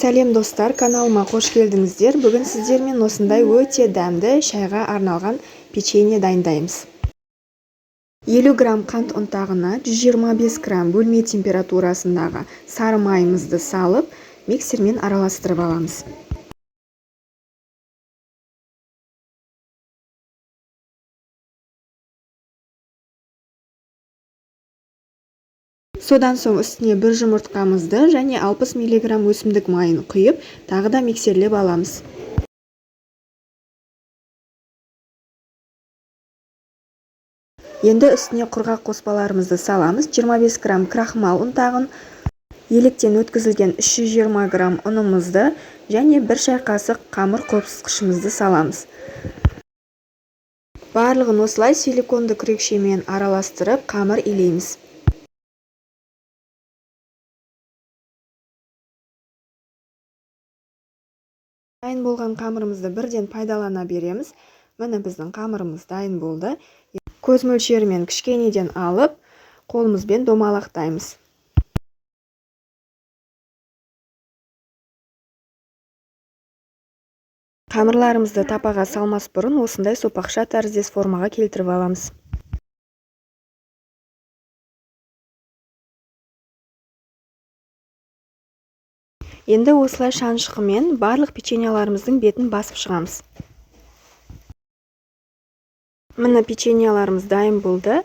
Сәлем достар, каналыма қош келдіңіздер. Бүгін сіздермен осындай өте дәмді шайға арналған печенье дайындаймыз. 50 грамм қант ұнтағына 125 грамм бөлме температурасындағы сары майымызды салып, миксермен араластырып аламыз. Содан соң үстіне бір жұмыртқамызды және 60 мг өсімдік майын құйып, тағы да миксерлеп аламыз. Енді үстіне құрғақ қоспаларымызды саламыз. 25 грамм крахмал ұнтағын, електен өткізілген 320 грамм ұнымызды және 1 шай қасық қамыр қопсытқышымызды саламыз. Барлығын осылай силиконды күрекшемен араластырып, қамыр илейміз. Дайын болған қамырымызды бірден пайдалана береміз. Міне біздің қамырымыз дайын болды. Көз мөлшерімен кішкенеден алып, қолымызбен домалақтаймыз. Қамырларымызды тапаға салмас бұрын осындай сопақша тәріздес формаға келтіріп аламыз. Енді осылай шанышқымен барлық печеньяларымыздың бетін басып шығамыз. Міне печеньяларымыз дайын болды.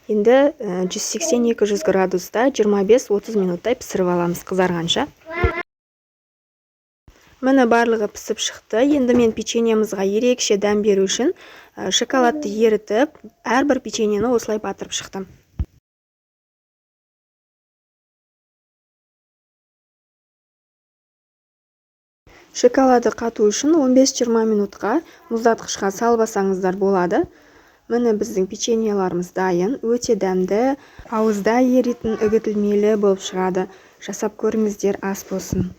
Енді 180-200 градуста 25-30 минуттай пісіріп аламыз қызарғанша. Міне барлығы пісіп шықты. Енді мен печеньямызға ерекше дәм беру үшін шоколадты ерітіп, әрбір печеньені осылай батырып шықтым. Шоколады қату үшін 15-20 минутқа мұздатқышқа салбасаңыздар болады. Міне біздің печеньяларымыз дайын, өте дәмді, ауызда еритін үгітілмелі болып шығады. Жасап көріңіздер, ас болсын.